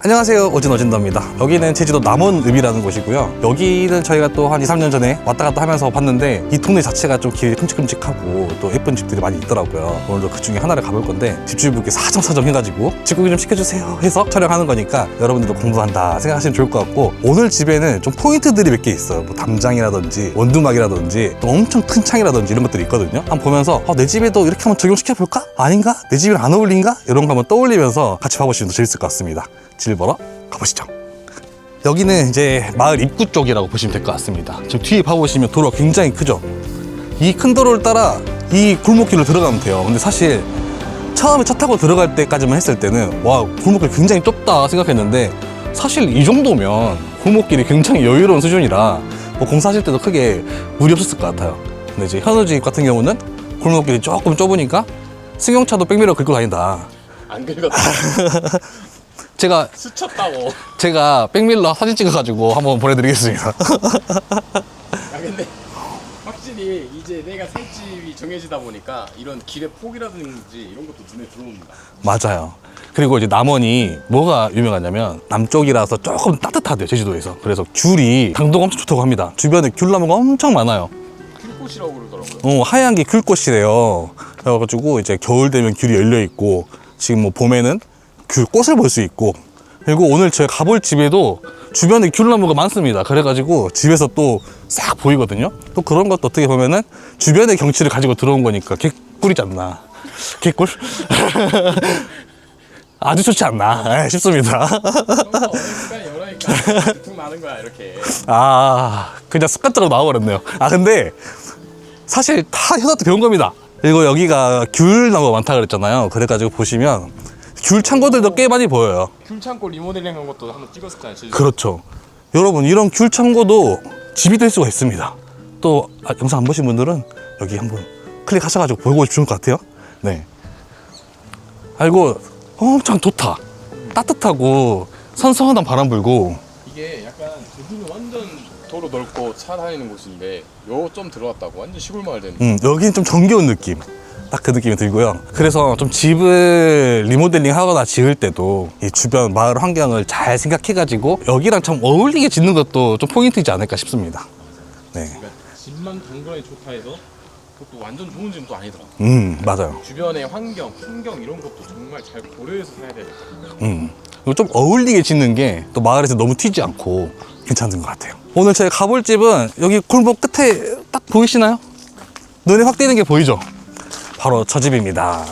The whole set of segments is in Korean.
안녕하세요, 오진어진더입니다. 여기는 제주도 남원읍이라는 곳이고요. 여기는 저희가 또 한 2, 3년 전에 왔다 갔다 하면서 봤는데 이 동네 자체가 좀 길이 큼직큼직하고 또 예쁜 집들이 많이 있더라고요. 오늘도 그 중에 하나를 가볼 건데 집주인분께 사정사정 해가지고 집 구경 좀 시켜주세요 해서 촬영하는 거니까 여러분들도 공부한다 생각하시면 좋을 것 같고, 오늘 집에는 좀 포인트들이 몇 개 있어요. 뭐 담장이라든지 원두막이라든지 또 엄청 큰 창이라든지 이런 것들이 있거든요. 한번 보면서 내 집에도 이렇게 한번 적용시켜볼까? 아닌가? 내 집이랑 안 어울린가? 이런 거 한번 떠올리면서 같이 봐보시면 더 재밌을 것 같습니다. 집 보러 가보시죠. 여기는 이제 마을 입구 쪽이라고 보시면 될 것 같습니다. 지금 뒤에 봐보시면 도로가 굉장히 크죠. 이 큰 도로를 따라 이 골목길로 들어가면 돼요. 근데 사실 처음에 차 타고 들어갈 때까지만 했을 때는 와, 골목길 굉장히 좁다 생각했는데 사실 이 정도면 골목길이 굉장히 여유로운 수준이라 뭐 공사하실 때도 크게 무리 없었을 것 같아요. 근데 이제 현우 집 같은 경우는 골목길이 조금 좁으니까 승용차도 백미러 긁고 다닌다. 안 긁었다. 제가 스쳤다고. 제가 백밀러 사진 찍어가지고 한번 보내드리겠습니다. 아 근데 확실히 이제 내가 살 집이 정해지다 보니까 이런 길의 폭이라든지 이런 것도 눈에 들어옵니다. 맞아요. 그리고 이제 남원이 뭐가 유명하냐면 남쪽이라서 조금 따뜻하대요, 제주도에서. 그래서 귤이 당도가 엄청 좋다고 합니다. 주변에 귤나무가 엄청 많아요. 귤꽃이라고 그러더라고요. 하얀 게 귤꽃이래요. 그래가지고 이제 겨울 되면 귤이 열려 있고, 지금 뭐 봄에는 귤꽃을 볼 수 있고, 그리고 오늘 저희 가볼 집에도 주변에 귤나무가 많습니다. 그래가지고 집에서 또 싹 보이거든요. 또 그런 것도 어떻게 보면은 주변의 경치를 가지고 들어온 거니까 개꿀이지 않나. 개꿀? 아주 좋지 않나 싶습니다. 여러니까 대충 나는 거야 이렇게. 그냥 습관적으로 나와버렸네요. 근데 사실 다 현아한테 배운 겁니다. 그리고 여기가 귤나무가 많다 그랬잖아요. 그래가지고 보시면 귤 창고들도 꽤 많이 보여요. 귤 창고 리모델링 한 것도 한번 찍었었잖아요. 그렇죠. 여러분, 이런 귤 창고도 집이 될 수가 있습니다. 또 영상 안 보신 분들은 여기 한번 클릭하셔가지고 보고 싶은 것 같아요. 네. 알고 엄청 좋다. 따뜻하고 선선한 바람 불고. 이게 약간 제주는 완전 도로 넓고 차 다니는 곳인데 요 좀 들어왔다고 완전 시골 마을 되는. 여기는 좀 정겨운 느낌. 딱 그 느낌이 들고요. 그래서 좀 집을 리모델링 하거나 지을 때도 이 주변 마을 환경을 잘 생각해가지고 여기랑 참 어울리게 짓는 것도 좀 포인트이지 않을까 싶습니다. 네. 그러니까 집만 경관이 좋다 해서 그것도 완전 좋은 집은 또 아니더라. 맞아요. 주변의 환경, 풍경 이런 것도 정말 잘 고려해서 사야 되겠다. 그리고 좀 어울리게 짓는 게 또 마을에서 너무 튀지 않고 괜찮은 것 같아요. 오늘 저희 가볼 집은 여기 골목 끝에 딱 보이시나요? 눈에 확 띄는 게 보이죠? 바로 저 집입니다.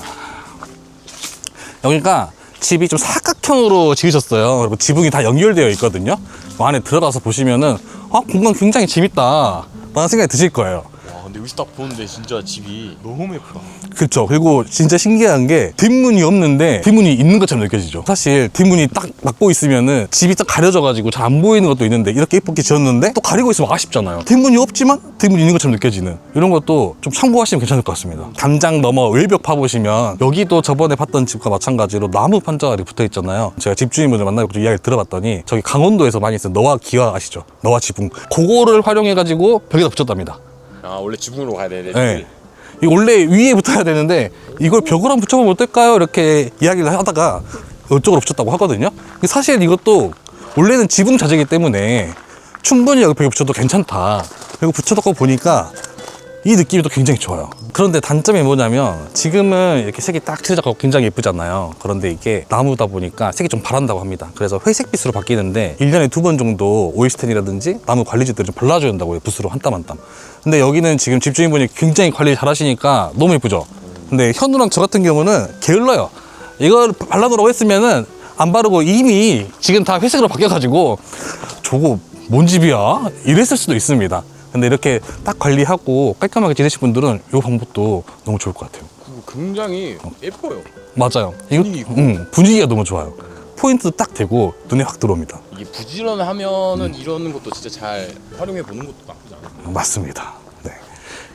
여기가 집이 좀 사각형으로 지으셨어요. 그리고 지붕이 다 연결되어 있거든요. 그 안에 들어가서 보시면은 공간 굉장히 재밌다 라는 생각이 드실 거예요. 와 근데 여기서 딱 보는데 진짜 집이 너무 예쁘다. 그렇죠. 그리고 진짜 신기한 게 뒷문이 없는데 뒷문이 있는 것처럼 느껴지죠. 사실 뒷문이 딱 막고 있으면은 집이 딱 가려져가지고 잘 안 보이는 것도 있는데 이렇게 예쁘게 지었는데 또 가리고 있으면 아쉽잖아요. 뒷문이 없지만 뒷문이 있는 것처럼 느껴지는 이런 것도 좀 참고하시면 괜찮을 것 같습니다. 담장 넘어 외벽 파보시면 여기도 저번에 봤던 집과 마찬가지로 나무 판자가 붙어 있잖아요. 제가 집주인분을 만나고 좀 이야기를 들어봤더니 저기 강원도에서 많이 쓰는 너와 기와 아시죠? 너와 지붕. 그거를 활용해가지고 벽에다 붙였답니다. 원래 지붕으로 가야 돼. 네. 이 원래 위에 붙어야 되는데 이걸 벽으로 한번 붙여보면 어떨까요? 이렇게 이야기를 하다가 이쪽으로 붙였다고 하거든요. 사실 이것도 원래는 지붕 자재이기 때문에 충분히 여기 벽에 붙여도 괜찮다. 그리고 붙여놓고 보니까 이 느낌이 또 굉장히 좋아요. 그런데 단점이 뭐냐면 지금은 이렇게 색이 딱 칠해져서 굉장히 예쁘잖아요. 그런데 이게 나무다 보니까 색이 좀 바란다고 합니다. 그래서 회색빛으로 바뀌는데 1년에 2번 정도 오일스텐이라든지 나무 관리제들을 좀 발라줘야 한다고요. 붓으로 한 땀 한 땀. 근데 여기는 지금 집주인분이 굉장히 관리 잘 하시니까 너무 예쁘죠. 근데 현우랑 저 같은 경우는 게을러요. 이걸 발라놓으라고 했으면은 안 바르고 이미 지금 다 회색으로 바뀌어가지고 저거 뭔 집이야? 이랬을 수도 있습니다. 근데 이렇게 딱 관리하고 깔끔하게 지내실 분들은 이 방법도 너무 좋을 것 같아요. 굉장히 예뻐요. 맞아요. 분위기 있고. 분위기가 너무 좋아요. 포인트도 딱 되고 눈에 확 들어옵니다. 이게 부지런하면은 이런 것도 진짜 잘 활용해 보는 것도 나쁘지 않아요. 맞습니다. 네.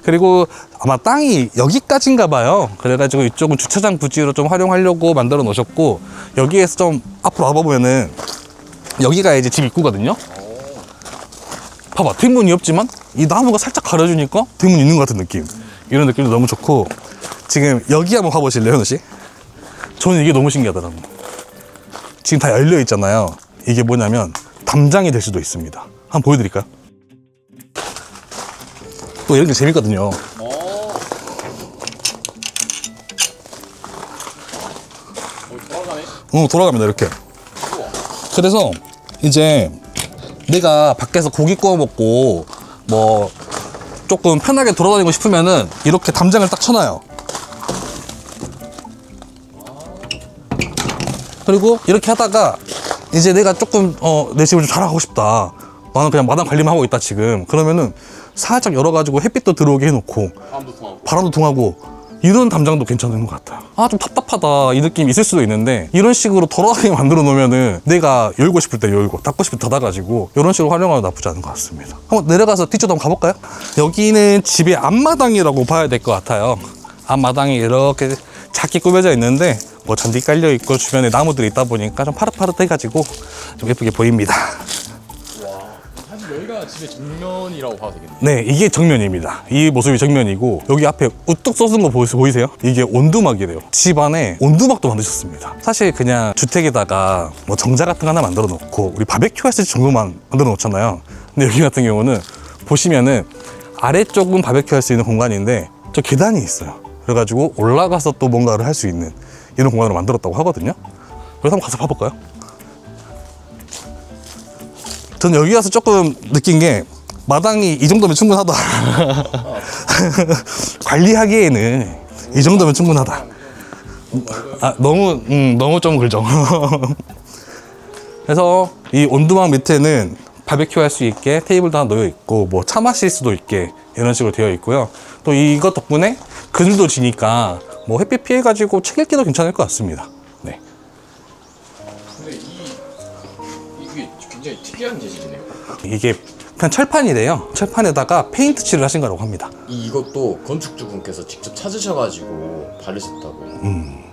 그리고 아마 땅이 여기까지인가 봐요. 그래가지고 이쪽은 주차장 부지로 좀 활용하려고 만들어 놓으셨고, 여기에서 좀 앞으로 와보면은 여기가 이제 집 입구거든요. 봐봐, 뒷문이 없지만 이 나무가 살짝 가려주니까 뒷문 있는 것 같은 느낌. 이런 느낌도 너무 좋고, 지금 여기 한번 봐보실래요, 현우 씨? 저는 이게 너무 신기하더라고요. 지금 다 열려 있잖아요. 이게 뭐냐면 담장이 될 수도 있습니다. 한번 보여드릴까요? 또 이런 게 재밌거든요. 돌아가네. 돌아갑니다. 이렇게. 그래서 이제 내가 밖에서 고기 구워 먹고 뭐 조금 편하게 돌아다니고 싶으면은 이렇게 담장을 딱 쳐놔요. 그리고 이렇게 하다가 이제 내가 조금 내 집을 좀 자랑하고 싶다, 나는 그냥 마당 관리만 하고 있다 지금, 그러면은 살짝 열어가지고 햇빛도 들어오게 해놓고 바람도 통하고 이런 담장도 괜찮은 것 같아요. 아, 좀 답답하다 이 느낌이 있을 수도 있는데 이런 식으로 돌아가게 만들어 놓으면은 내가 열고 싶을 때 열고 닫고 싶을 때 닫아가지고 이런 식으로 활용하면 나쁘지 않은 것 같습니다. 한번 내려가서 뒤쪽도 한번 가볼까요? 여기는 집의 앞마당이라고 봐야 될 것 같아요. 앞마당이 이렇게 작게 꾸며져 있는데 뭐 잔디 깔려 있고 주변에 나무들이 있다 보니까 좀 파릇파릇해가지고 좀 예쁘게 보입니다. 사실 여기가 집의 정면이라고 봐도 되겠네. 네, 이게 정면입니다. 이 모습이 정면이고 여기 앞에 우뚝 솟은 거 보이세요? 이게 온두막이래요. 집 안에 온두막도 만드셨습니다. 사실 그냥 주택에다가 뭐 정자 같은 거 하나 만들어 놓고 우리 바베큐 했을 정도만 만들어 놓잖아요. 근데 여기 같은 경우는 보시면은 아래쪽은 바베큐 할 수 있는 공간인데 저 계단이 있어요. 그래가지고 올라가서 또 뭔가를 할 수 있는 이런 공간으로 만들었다고 하거든요. 그래서 한번 가서 봐볼까요? 저는 여기 와서 조금 느낀 게 마당이 이 정도면 충분하다. 관리하기에는 이 정도면 충분하다. 아, 너무 좀 그죠. 그래서 이 온두막 밑에는 바베큐 할 수 있게 테이블도 하나 놓여 있고 뭐 차 마실 수도 있게 이런 식으로 되어 있고요. 또 이것 덕분에 그늘도 지니까 뭐 햇빛 피해 가지고 책 읽기도 괜찮을 것 같습니다. 네. 근데 이게 굉장히 특이한 재질이네요. 이게 그냥 철판이래요. 철판에다가 페인트 칠을 하신 거라고 합니다. 이것도 건축주분께서 직접 찾으셔가지고 바르셨다고.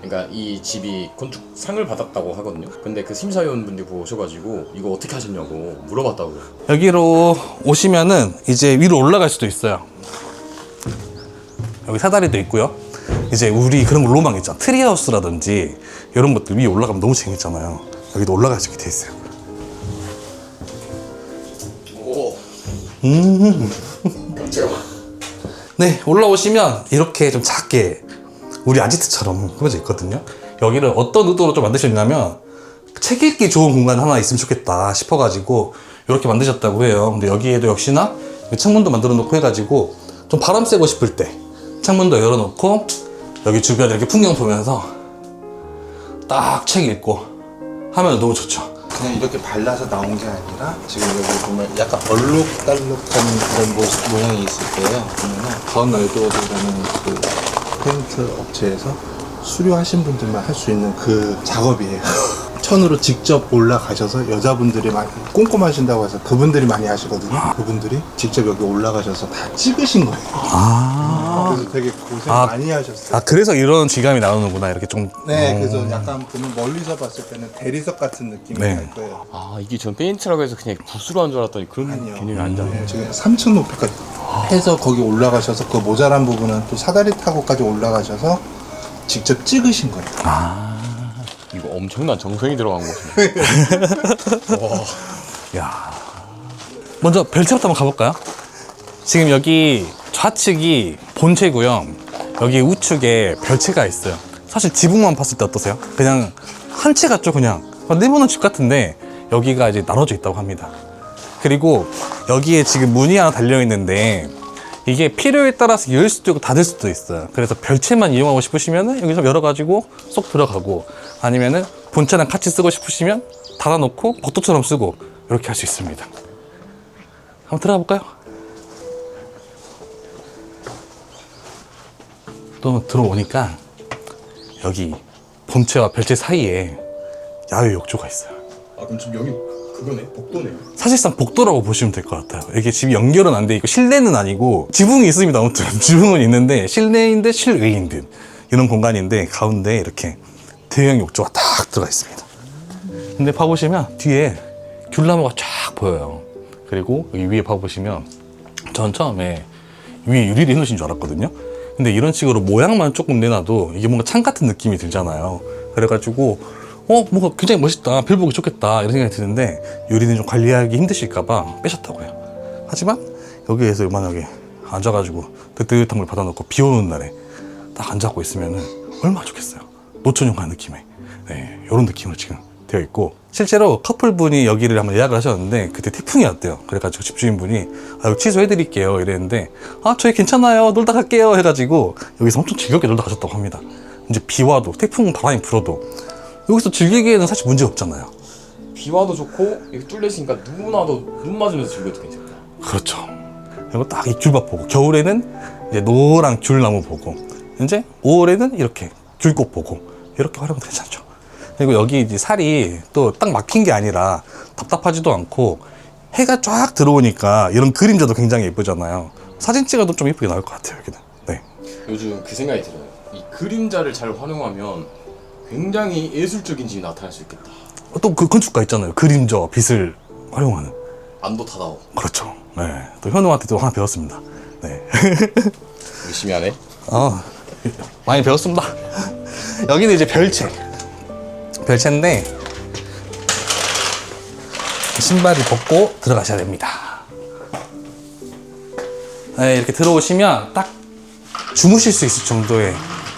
그러니까 이 집이 건축상을 받았다고 하거든요. 근데 그 심사위원분들이 보셔가지고 이거 어떻게 하셨냐고 물어봤다고요. 여기로 오시면은 이제 위로 올라갈 수도 있어요. 여기 사다리도 있고요. 이제 우리 그런 거 로망 있잖아. 트리하우스라든지 이런 것들 위에 올라가면 너무 재밌잖아요. 여기도 올라갈 수 있게 돼 있어요. 오. 깜짝이야. 네, 올라오시면 이렇게 좀 작게 우리 아지트처럼 꾸며져 있거든요. 여기를 어떤 의도로 좀 만드셨냐면 책 읽기 좋은 공간 하나 있으면 좋겠다 싶어가지고 이렇게 만드셨다고 해요. 근데 여기에도 역시나 창문도 만들어 놓고 해가지고 좀 바람 쐬고 싶을 때 창문도 열어놓고 여기 주변 이렇게 풍경 보면서 딱 책 읽고 하면 너무 좋죠. 그냥 이렇게 발라서 나온 게 아니라 지금 여기 보면 약간 얼룩달룩한 그런 모양이 있을 거예요. 그러면 더 널도어라는 그 페인트 업체에서 수료하신 분들만 할 수 있는 그 작업이에요. 천으로 직접 올라가셔서 여자분들이 많이 꼼꼼하신다고 해서 그분들이 많이 하시거든요. 그분들이 직접 여기 올라가셔서 다 찍으신 거예요. 그래서 되게 고생 많이 하셨어요. 아, 그래서 이런 질감이 나오는구나. 이렇게 좀. 네, 그래서 약간 보면 멀리서 봤을 때는 대리석 같은 느낌이 네. 날 거예요. 아, 이게 전 페인트라고 해서 그냥 붓으로 한 줄 알았더니 그런 아니요. 개념이 아니잖아요. 네, 지금 3층 높이까지 해서 거기 올라가셔서 그 모자란 부분은 또 사다리 타고까지 올라가셔서 직접 찍으신 거예요. 이거 엄청난 정성이 들어간 곳이네. 야. 먼저 별채부터 한번 가볼까요? 지금 여기 좌측이 본체고요. 여기 우측에 별채가 있어요. 사실 지붕만 봤을 때 어떠세요? 그냥 한 채 같죠, 그냥. 내보는 집 같은데 여기가 이제 나눠져 있다고 합니다. 그리고 여기에 지금 문이 하나 달려 있는데 이게 필요에 따라서 열 수도 있고 닫을 수도 있어요. 그래서 별채만 이용하고 싶으시면 여기서 열어가지고 쏙 들어가고, 아니면은 본체랑 같이 쓰고 싶으시면 닫아놓고 복도처럼 쓰고 이렇게 할 수 있습니다. 한번 들어가 볼까요? 또 들어오니까 여기 본체와 별채 사이에 야외 욕조가 있어요. 아, 그럼 지금 여기 그거네? 복도네. 사실상 복도라고 보시면 될 것 같아요. 이게 집이 연결은 안 돼 있고 실내는 아니고 지붕이 있습니다. 아무튼 지붕은 있는데 실내인데 실외인 듯 이런 공간인데 가운데 이렇게 대형 욕조가 딱 들어가 있습니다. 근데 봐보시면 뒤에 귤나무가 쫙 보여요. 그리고 여기 위에 봐보시면 전 처음에 위에 유리를 해놓으신 줄 알았거든요. 근데 이런 식으로 모양만 조금 내놔도 이게 뭔가 창 같은 느낌이 들잖아요. 그래가지고 뭔가 굉장히 멋있다, 별 보기 좋겠다 이런 생각이 드는데 유리는 좀 관리하기 힘드실까봐 빼셨다고 해요. 하지만 여기에서 만약에 앉아가지고 뜨뜻한 걸 받아놓고 비 오는 날에 딱 앉아갖고 있으면은 얼마나 좋겠어요. 노천용 가는 느낌의 이런 느낌으로 지금 되어 있고, 실제로 커플분이 여기를 한번 예약을 하셨는데 그때 태풍이 왔대요. 그래가지고 집주인분이 이거 취소해드릴게요 이랬는데, 저희 괜찮아요, 놀다 갈게요 해가지고 여기서 엄청 즐겁게 놀다 가셨다고 합니다. 이제 비 와도 태풍 바람이 불어도 여기서 즐기기에는 사실 문제 없잖아요. 비 와도 좋고 이렇게 뚫려있으니까 누구나도 눈 맞으면서 즐겨도 괜찮다. 그렇죠. 그리고 딱 이 귤밭 보고, 겨울에는 이제 노란 귤나무 보고, 이제 5월에는 이렇게 귤꽃 보고, 이렇게 활용도 괜찮죠. 그리고 여기 이제 살이 또 딱 막힌 게 아니라 답답하지도 않고, 해가 쫙 들어오니까 이런 그림자도 굉장히 예쁘잖아요. 사진 찍어도 좀 예쁘게 나올 것 같아요, 여기는. 네. 요즘 그 생각이 들어요. 이 그림자를 잘 활용하면 굉장히 예술적인 집이 나타날 수 있겠다. 또 그 건축가 있잖아요. 그림자, 빛을 활용하는. 안도 타다오. 그렇죠. 네. 또 현우한테도 하나 배웠습니다. 네. 열심히 하네. 많이 배웠습니다. 여기는 이제 별채인데 신발을 벗고 들어가셔야 됩니다. 네, 이렇게 들어오시면 딱 주무실 수 있을 정도의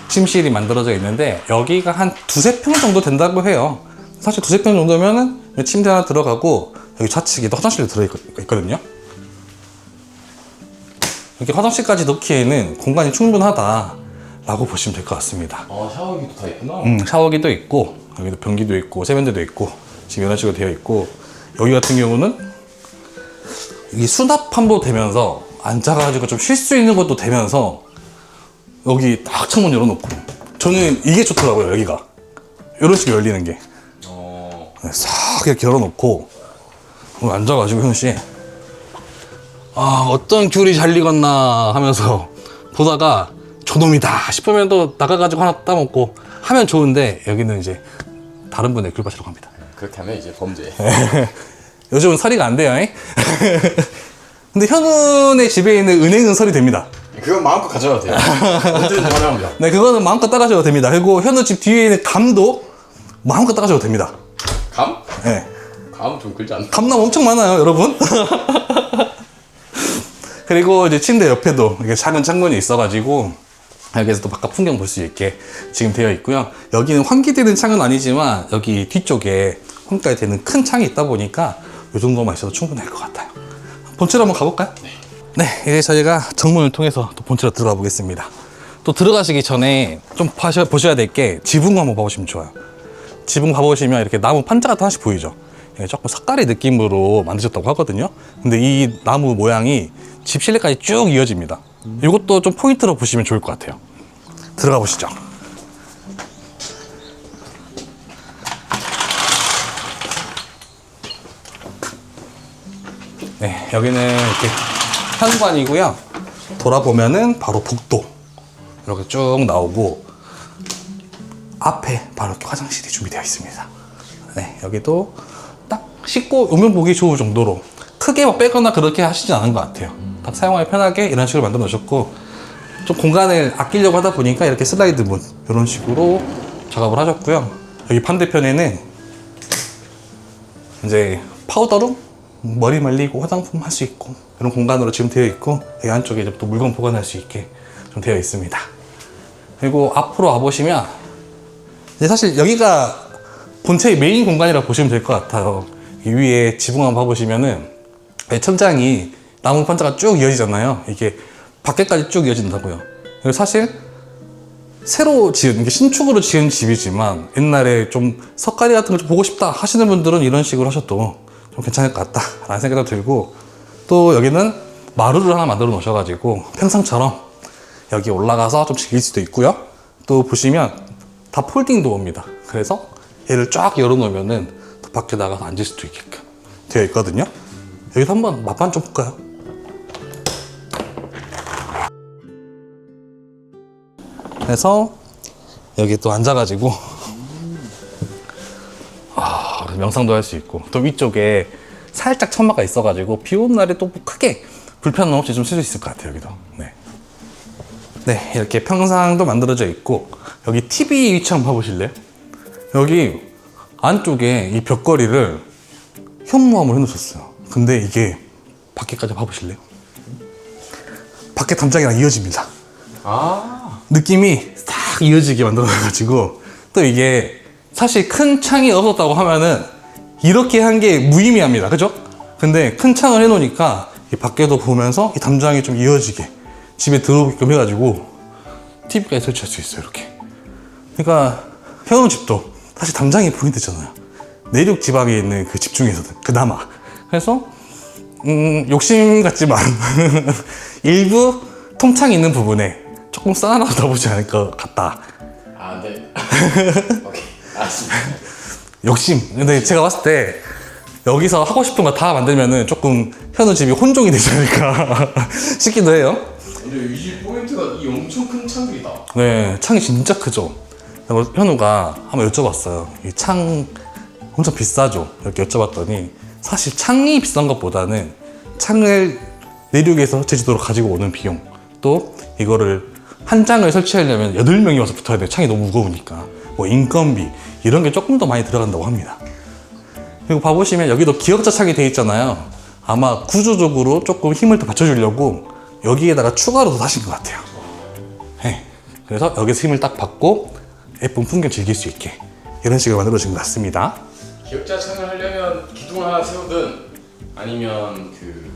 침실이 만들어져 있는데, 여기가 한 2-3평 정도 된다고 해요. 사실 2-3평 정도면은 침대 하나 들어가고 여기 좌측에도 화장실도 들어있거든요. 이렇게 화장실까지 넣기에는 공간이 충분하다라고 보시면 될 것 같습니다. 샤워기도 다 있구나. 샤워기도 있고, 여기도 변기도 있고, 세면대도 있고, 지금 이런 식으로 되어 있고, 여기 같은 경우는 이 수납함도 되면서 앉아가지고 좀 쉴 수 있는 것도 되면서, 여기 딱 창문 열어놓고, 저는 이게 좋더라고요. 여기가 이런 식으로 열리는 게 싹 이렇게 열어놓고 앉아가지고 현우씨 어떤 귤이 잘 익었나 하면서 보다가 저놈이다 싶으면 또 나가가지고 하나 따먹고 하면 좋은데, 여기는 이제 다른 분의 귤밭이라고 합니다. 그렇게 하면 이제 범죄. 요즘은 서리가 안 돼요. 근데 현우네 집에 있는 은행은 서리 됩니다. 그건 마음껏 가져가도 돼요. 언제든지 환영합니다. 네, 그거는 마음껏 따가셔도 됩니다. 그리고 현우 집 뒤에 있는 감도 마음껏 따가셔도 됩니다. 감? 네. 감 좀 끌지 않나? 감나무 엄청 많아요, 여러분. 그리고 이제 침대 옆에도 이렇게 작은 창문이 있어가지고 여기에서 또 바깥 풍경 볼 수 있게 지금 되어 있고요. 여기는 환기되는 창은 아니지만 여기 뒤쪽에 환기가 되는 큰 창이 있다 보니까 이 정도만 있어도 충분할 것 같아요. 본체로 한번 가볼까요? 네, 이제 저희가 정문을 통해서 또 본체로 들어가 보겠습니다. 또 들어가시기 전에 좀 보셔야 될 게 지붕 한번 봐보시면 좋아요. 지붕 봐보시면 이렇게 나무 판자 같은 하나씩 보이죠? 조금 석가리 느낌으로 만드셨다고 하거든요. 근데 이 나무 모양이 집 실내까지 쭉 이어집니다. 이것도 좀 포인트로 보시면 좋을 것 같아요. 들어가 보시죠. 네, 여기는 이렇게 현관이고요. 돌아보면은 바로 복도 이렇게 쭉 나오고, 앞에 바로 이렇게 화장실이 준비되어 있습니다. 네, 여기도 딱 씻고 오면 보기 좋을 정도로 크게 막 빼거나 그렇게 하시진 않은 것 같아요. 딱 사용하기 편하게 이런 식으로 만들어 놓으셨고, 좀 공간을 아끼려고 하다 보니까 이렇게 슬라이드 문 이런 식으로 작업을 하셨고요. 여기 반대편에는 이제 파우더룸, 머리 말리고 화장품 할 수 있고 이런 공간으로 지금 되어 있고, 여기 안쪽에 이제 또 물건 보관할 수 있게 좀 되어 있습니다. 그리고 앞으로 와보시면 이제 사실 여기가 본체의 메인 공간이라고 보시면 될 것 같아요. 이 위에 지붕 한번 봐보시면은 천장이 나무 판자가 쭉 이어지잖아요. 이게 밖에까지 쭉 이어진다고요. 그리고 사실 새로 지은, 이게 신축으로 지은 집이지만 옛날에 좀 석가리 같은 거 좀 보고 싶다 하시는 분들은 이런 식으로 하셔도 좀 괜찮을 것 같다 라는 생각도 들고, 또 여기는 마루를 하나 만들어 놓으셔가지고 평상처럼 여기 올라가서 좀 즐길 수도 있고요. 또 보시면 다 폴딩 도어입니다. 그래서 얘를 쫙 열어놓으면은 또 밖에 나가서 앉을 수도 있게끔 되어 있거든요. 여기서 한번 맛반 좀 볼까요? 그래서 여기 또 앉아가지고 명상도 할 수 있고, 또 위쪽에 살짝 천막가 있어가지고 비 오는 날에 또 크게 불편함 없이 좀 쓸 수 있을 것 같아요. 여기도. 네, 이렇게 평상도 만들어져 있고, 여기 TV 위치 한번 봐보실래요? 여기 안쪽에 이 벽걸이를 현무암으로 해놓으셨어요. 근데 이게 밖에까지 봐보실래요? 밖에 담장이랑 이어집니다. 아. 느낌이 싹 이어지게 만들어놔가지고, 또 이게 사실 큰 창이 없었다고 하면은 이렇게 한 게 무의미합니다. 그죠? 근데 큰 창을 해놓으니까 이 밖에도 보면서 이 담장이 좀 이어지게 집에 들어오게끔 해가지고 TV까지 설치할 수 있어요. 이렇게. 그러니까 해놓은 집도 사실 담장이 포인트잖아요. 내륙 지방에 있는 그 집 중에서는 그나마. 그래서 욕심 같지만 일부 통창이 있는 부분에 조금 쌓아놔도 나쁘지 않을 것 같다. 아, 네. 오케이. 알았습니다. 욕심. 근데 제가 봤을 때 여기서 하고 싶은 거 다 만들면은 조금 현우 집이 혼종이 되지 않을까 싶기도 해요. 근데 이 집 포인트가 이 엄청 큰 창들이다. 네, 창이 진짜 크죠. 그래서 현우가 한번 여쭤봤어요. 이 창 엄청 비싸죠? 이렇게 여쭤봤더니 사실 창이 비싼 것보다는 창을 내륙에서 제주도로 가지고 오는 비용, 또 이거를 한 장을 설치하려면 8명이 와서 붙어야 돼요. 창이 너무 무거우니까. 뭐 인건비 이런 게 조금 더 많이 들어간다고 합니다. 그리고 봐보시면 여기도 기역자 창이 되어 있잖아요. 아마 구조적으로 조금 힘을 더 받쳐주려고 여기에다가 추가로 더 하신 것 같아요. 네. 그래서 여기서 힘을 딱 받고 예쁜 풍경 즐길 수 있게 이런 식으로 만들어진 것 같습니다. 기역자 창을 하려면 기둥을 하나 세우든 아니면 그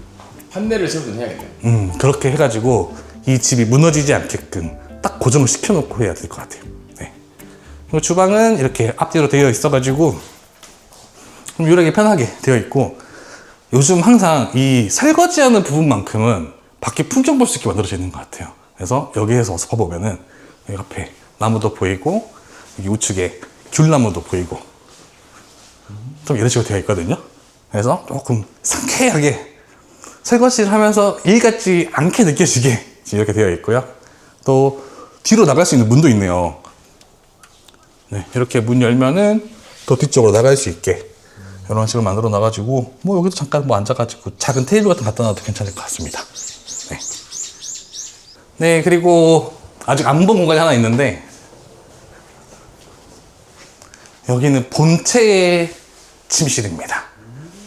판넬을 세우든 해야겠네요. 그렇게 해가지고 이 집이 무너지지 않게끔 딱 고정을 시켜놓고 해야 될 것 같아요. 네. 그리고 주방은 이렇게 앞뒤로 되어 있어가지고 좀 유일하게 편하게 되어 있고, 요즘 항상 이 설거지하는 부분만큼은 밖에 풍경 볼 수 있게 만들어져 있는 것 같아요. 그래서 여기에서 와서 봐보면은 여기 앞에 나무도 보이고 여기 우측에 귤나무도 보이고 좀 이런 식으로 되어 있거든요. 그래서 조금 상쾌하게 설거지를 하면서 일 같지 않게 느껴지게 이렇게 되어 있고요. 또 뒤로 나갈 수 있는 문도 있네요. 네, 이렇게 문 열면은 더 뒤쪽으로 나갈 수 있게 이런 식으로 만들어 놔가지고 뭐 여기도 잠깐 뭐 앉아가지고 작은 테이블 같은 거 갖다 놔도 괜찮을 것 같습니다. 네. 네, 그리고 아직 안 본 공간이 하나 있는데 여기는 본체의 침실입니다.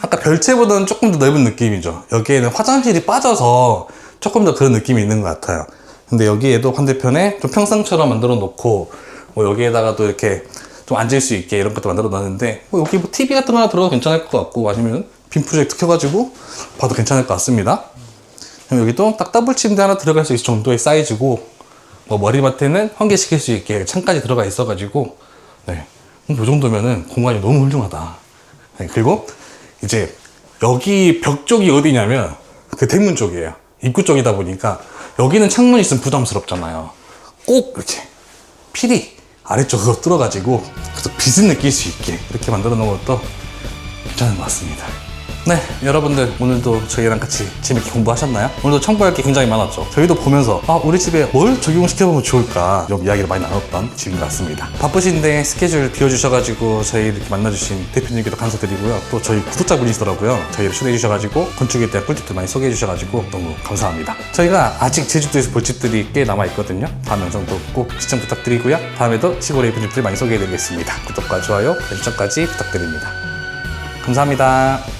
아까 별채보다는 조금 더 넓은 느낌이죠. 여기에는 화장실이 빠져서 조금 더 그런 느낌이 있는 것 같아요. 근데 여기에도 반대편에 좀 평상처럼 만들어 놓고 뭐 여기에다가도 이렇게 좀 앉을 수 있게 이런 것도 만들어 놨는데 뭐 여기 뭐 TV 같은 거 하나 들어가도 괜찮을 것 같고, 아니면 빔 프로젝트 켜가지고 봐도 괜찮을 것 같습니다. 여기도 딱 더블 침대 하나 들어갈 수 있을 정도의 사이즈고, 뭐 머리맡에는 환기시킬 수 있게 창까지 들어가 있어가지고, 네, 이 정도면은 공간이 너무 훌륭하다. 네, 그리고 이제 여기 벽 쪽이 어디냐면 그 대문 쪽이에요. 입구 쪽이다 보니까 여기는 창문이 있으면 부담스럽잖아요. 꼭 이렇게 필히 아래쪽으로 뚫어가지고 계속 빛을 느낄 수 있게 이렇게 만들어 놓은 것도 괜찮은 것 같습니다. 네, 여러분들 오늘도 저희랑 같이 재밌게 공부하셨나요? 오늘도 첨부할 게 굉장히 많았죠. 저희도 보면서 우리 집에 뭘 적용시켜보면 좋을까 좀 이야기를 많이 나눴던 집인 것 같습니다. 바쁘신데 스케줄 비워주셔가지고 저희 이렇게 만나주신 대표님께도 감사드리고요. 또 저희 구독자분이시더라고요. 저희를 초대해주셔가지고 건축에 대한 꿀팁들 많이 소개해주셔가지고 너무 감사합니다. 저희가 아직 제주도에서 볼 집들이 꽤 남아있거든요. 다음 영상도 꼭 시청 부탁드리고요. 다음에도 시골의 예쁜 집들 많이 소개해드리겠습니다. 구독과 좋아요, 알림 설정까지 부탁드립니다. 감사합니다.